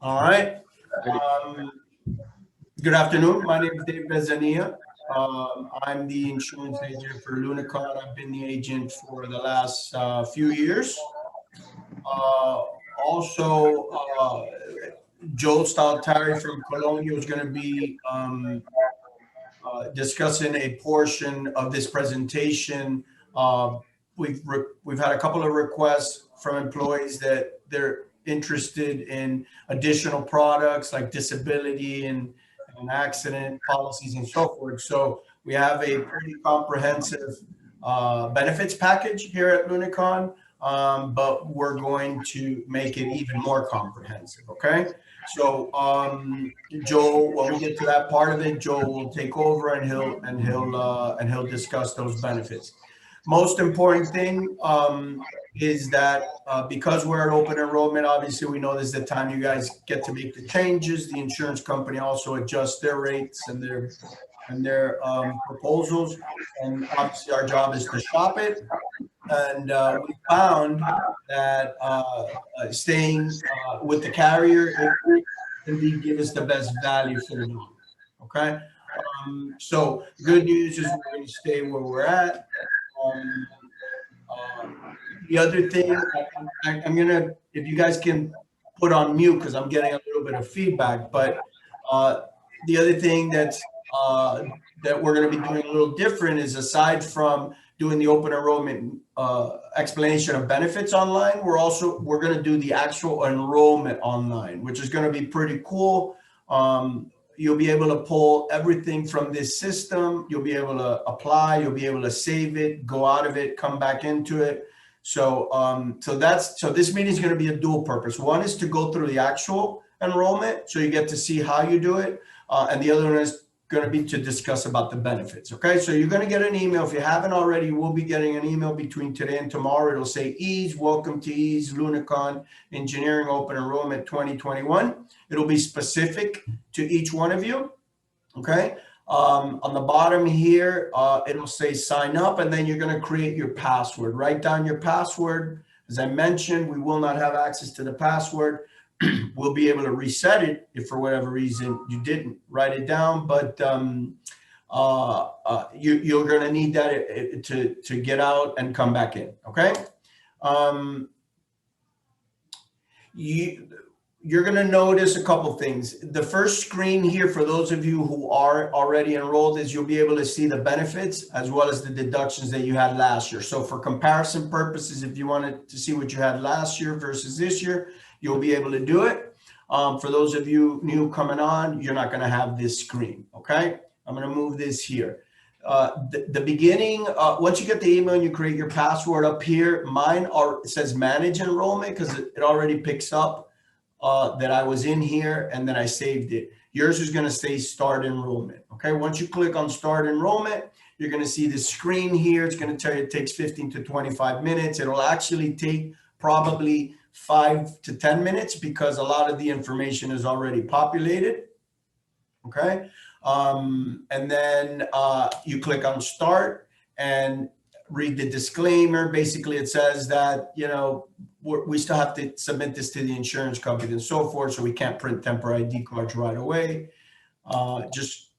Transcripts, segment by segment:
All right. Um, Good afternoon. My name is Dave Bezania. I'm the insurance agent for Lunacon. I've been the agent for the last few years. Uh, also, Joe Staltari from Colombia is going to be discussing a portion of this presentation. Uh, we've had a couple of requests from employees that they're interested in additional products like disability and accident policies and so forth. So we have a pretty comprehensive benefits package here at Lunicon, but we're going to make it even more comprehensive. Okay. So, Joe, when we get to that part of it, Joe will take over and he'll discuss those benefits. Most important thing is that because we're at open enrollment, obviously we know this is the time you guys get to make the changes. The insurance company also adjusts their rates and their proposals, and obviously our job is to shop it. And we found that staying with the carrier indeed give us the best value for the dollar. Okay. So the good news is we're going to stay where we're at. Um, uh, the other thing, I'm going to, if you guys can put on mute because I'm getting a little bit of feedback, but uh, the other thing that we're going to be doing a little different is aside from doing the open enrollment explanation of benefits online, we're going to do the actual enrollment online, which is going to be pretty cool. You'll be able to pull everything from this system. You'll be able to apply. You'll be able to save it, go out of it, come back into it. So this meeting is going to be a dual purpose. One is to go through the actual enrollment, so you get to see how you do it, and the other one is going to be to discuss about the benefits. Okay, so you're going to get an email. If you haven't already, you will be getting an email between today and tomorrow. It'll say EASE, welcome to EASE, Lunacon Engineering Open Enrollment 2021. It'll be specific to each one of you. Okay. On the bottom here, it'll say sign up, and then you're going to create your password. Write down your password. As I mentioned, we will not have access to the password. We'll be able to reset it if for whatever reason you didn't write it down, but you're going to need that to get out and come back in. Okay. You're going to notice a couple things. The first screen here, for those of you who are already enrolled, is you'll be able to see the benefits as well as the deductions that you had last year. So for comparison purposes, if you wanted to see what you had last year versus this year, you'll be able to do it. For those of you new coming on, you're not going to have this screen. Okay. I'm going to move this here. The beginning, once you get the email and you create your password up here, it says manage enrollment because it already picks up that I was in here and then I saved it. Yours is going to say start enrollment. Okay. Once you click on start enrollment, you're going to see this screen here. It's going to tell you it takes 15 to 25 minutes. It'll actually take probably 5 to 10 minutes because a lot of the information is already populated. Okay. And then you click on start and read the disclaimer. Basically, it says that, we still have to submit this to the insurance company and so forth, so we can't print temporary ID cards right away. Just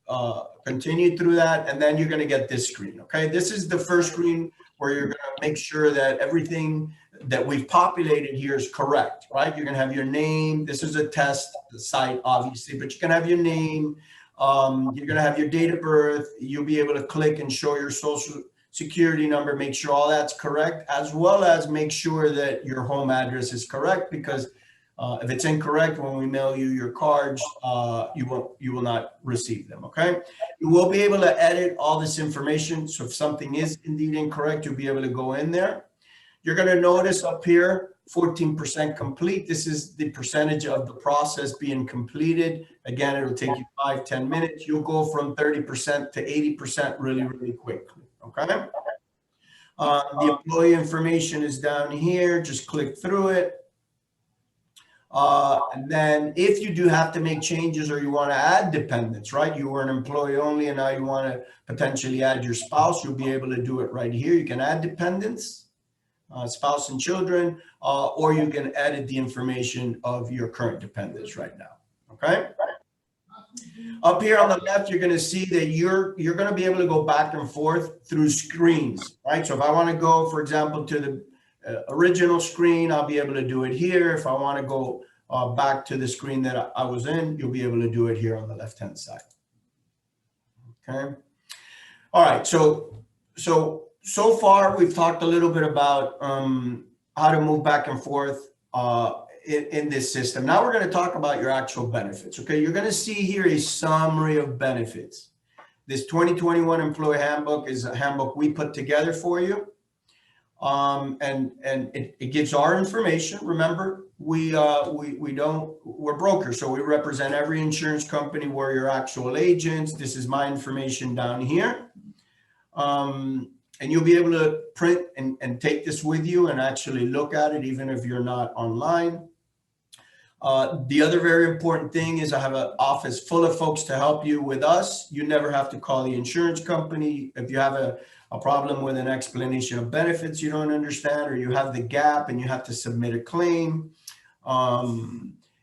continue through that, and then you're going to get this screen. Okay, this is the first screen where you're going to make sure that everything that we've populated here is correct, right? You're going to have your name. This is a test site, obviously, but you can have your name. You're going to have your date of birth. You'll be able to click and show your social security number, make sure all that's correct, as well as make sure that your home address is correct, because if it's incorrect, when we mail you your cards, you will not receive them. Okay. You will be able to edit all this information. So if something is indeed incorrect, you'll be able to go in there. You're going to notice up here, 14% complete. This is the percentage of the process being completed. Again, it'll take you 5-10 minutes. You'll go from 30% to 80% really, really quickly. Okay. The employee information is down here. Just click through it. And then if you do have to make changes or you want to add dependents, right? You were an employee only and now you want to potentially add your spouse, you'll be able to do it right here. You can add dependents. spouse and children, or you can edit the information of your current dependents right now. Okay. Up here on the left, you're going to see that you're going to be able to go back and forth through screens, right? So if I want to go, for example, to the original screen, I'll be able to do it here. If I want to go back to the screen that I was in, you'll be able to do it here on the left-hand side. Okay. All right. So far, we've talked a little bit about how to move back and forth in this system. Now we're going to talk about your actual benefits. Okay, you're going to see here a summary of benefits. This 2021 Employee Handbook is a handbook we put together for you, and it gives our information. Remember, we're brokers, so we represent every insurance company. We're your actual agents. This is my information down here. And you'll be able to print and take this with you and actually look at it, even if you're not online. The other very important thing is I have an office full of folks to help you with us. You never have to call the insurance company. If you have a problem with an explanation of benefits you don't understand, or you have the gap and you have to submit a claim,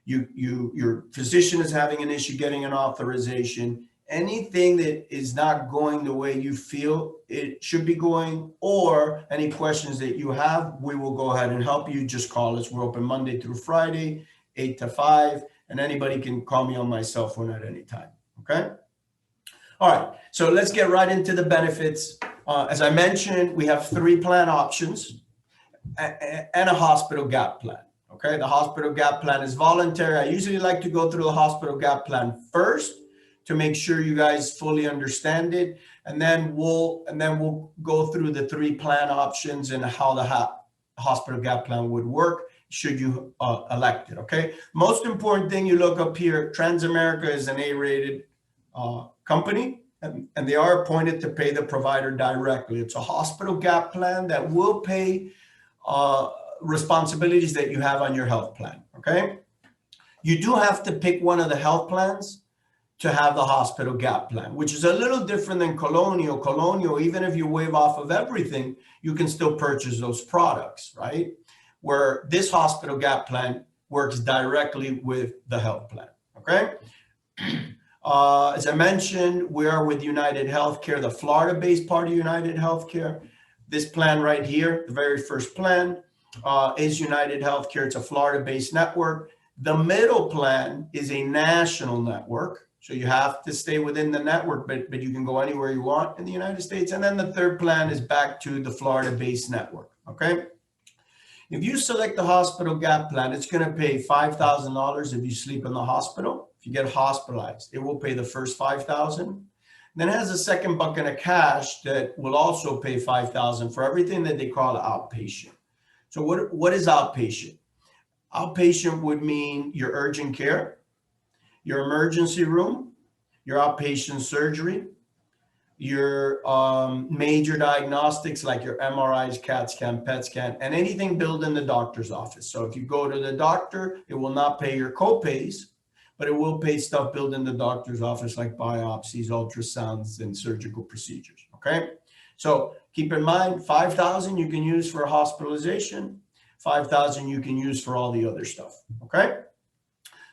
your physician is having an issue getting an authorization, anything that is not going the way you feel it should be going, or any questions that you have, we will go ahead and help you. Just call us. We're open Monday through Friday, 8 to 5, and anybody can call me on my cell phone at any time. Okay. All right. So let's get right into the benefits. As I mentioned, we have 3 plan options and a hospital gap plan. Okay. The hospital gap plan is voluntary. I usually like to go through the hospital gap plan first to make sure you guys fully understand it. And then we'll go through the 3 plan options and how the hospital gap plan would work should you elect it. Okay. Most important thing, you look up here, Transamerica is an A-rated company, and they are appointed to pay the provider directly. It's a hospital gap plan that will pay responsibilities that you have on your health plan. Okay. You do have to pick one of the health plans to have the hospital gap plan, which is a little different than Colonial. Colonial, even if you waive off of everything, you can still purchase those products, right? Where this hospital gap plan works directly with the health plan, okay? As I mentioned, we are with United Healthcare, the Florida-based part of United Healthcare. This plan right here, the very first plan, is United Healthcare. It's a Florida-based network. The middle plan is a national network. So you have to stay within the network, but you can go anywhere you want in the United States. And then the third plan is back to the Florida-based network, okay? If you select the hospital gap plan, it's going to pay $5,000 if you sleep in the hospital. If you get hospitalized, it will pay the first $5,000. Then it has a second bucket of cash that will also pay $5,000 for everything that they call outpatient. So what is outpatient? Outpatient would mean your urgent care, your emergency room, your outpatient surgery, your major diagnostics like your MRIs, CAT scan, PET scan, and anything billed in the doctor's office. So if you go to the doctor, it will not pay your copays, but it will pay stuff billed in the doctor's office like biopsies, ultrasounds, and surgical procedures, okay? So keep in mind, $5,000 you can use for hospitalization, $5,000 you can use for all the other stuff, okay?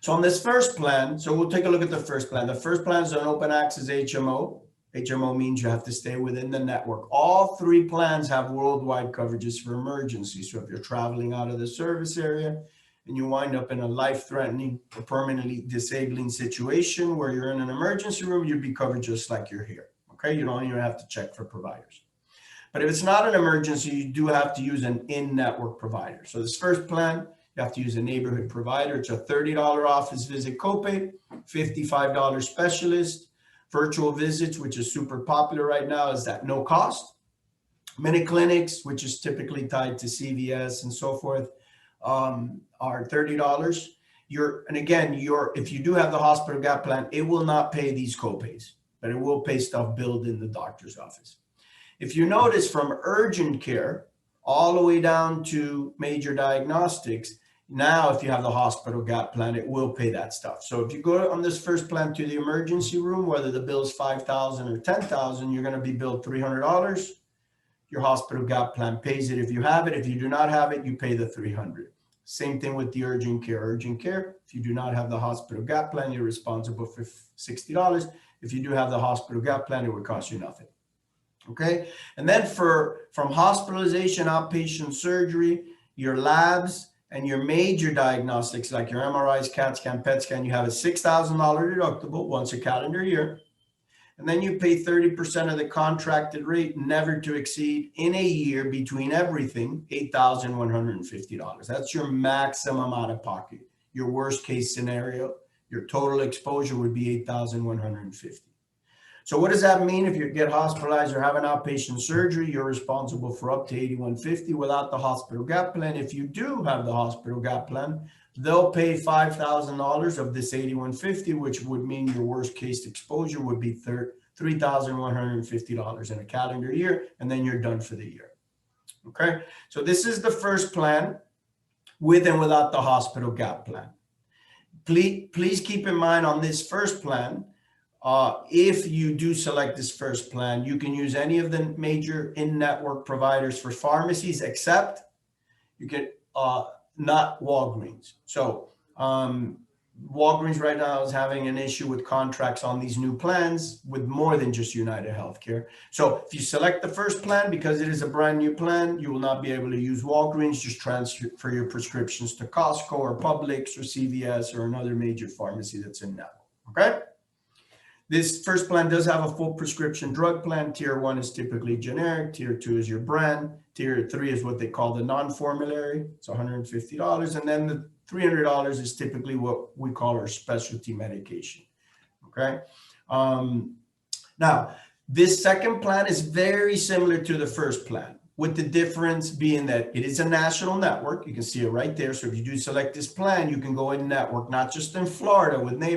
So on this first plan, so we'll take a look at the first plan. The first plan is an open access HMO. HMO means you have to stay within the network. All 3 plans have worldwide coverages for emergencies. So if you're traveling out of the service area and you wind up in a life-threatening or permanently disabling situation where you're in an emergency room, you'd be covered just like you're here. Okay, you don't even have to check for providers. But if it's not an emergency, you do have to use an in-network provider. So this first plan, you have to use a neighborhood provider. It's a $30 office visit copay, $55 specialist, virtual visits, which is super popular right now, is at no cost. Minute clinics, which is typically tied to CVS and so forth, are $30. If you do have the hospital gap plan, it will not pay these copays, but it will pay stuff billed in the doctor's office. If you notice, from urgent care all the way down to major diagnostics, now if you have the hospital gap plan, it will pay that stuff. So if you go on this first plan to the emergency room, whether the bill is $5,000 or $10,000, you're going to be billed $300. your hospital gap plan pays it if you have it. If you do not have it, you pay the $300. Same thing with the urgent care. Urgent care, if you do not have the hospital gap plan, you're responsible for $60. If you do have the hospital gap plan, it would cost you nothing. Okay. And then from hospitalization, outpatient surgery, your labs, and your major diagnostics like your MRIs, CAT scan, PET scan, you have a $6,000 deductible once a calendar year. And then you pay 30% of the contracted rate, never to exceed in a year between everything, $8,150. That's your maximum out of pocket. Your worst case scenario, your total exposure would be $8,150. So what does that mean? If you get hospitalized or have an outpatient surgery, you're responsible for up to $8,150 without the hospital gap plan. If you do have the hospital gap plan, they'll pay $5,000 of this $8,150, which would mean your worst case exposure would be $3,150 in a calendar year, and then you're done for the year. Okay, so this is the first plan with and without the hospital gap plan. Please keep in mind on this first plan, if you do select this first plan, you can use any of the major in-network providers for pharmacies, except you can not Walgreens. So Walgreens right now is having an issue with contracts on these new plans with more than just United Healthcare. So if you select the first plan, because it is a brand new plan, you will not be able to use Walgreens. Just transfer your prescriptions to Costco or Publix or CVS or another major pharmacy that's in network. Okay. This first plan does have a full prescription drug plan. Tier 1 is typically generic. Tier 2 is your brand. Tier 3 is what they call the non-formulary. It's $150. And then the $300 is typically what we call our specialty medication. Okay. Now, this second plan is very similar to the first plan, with the difference being that it is a national network. You can see it right there. So if you do select this plan, you can go in network, not just in Florida with neighbors.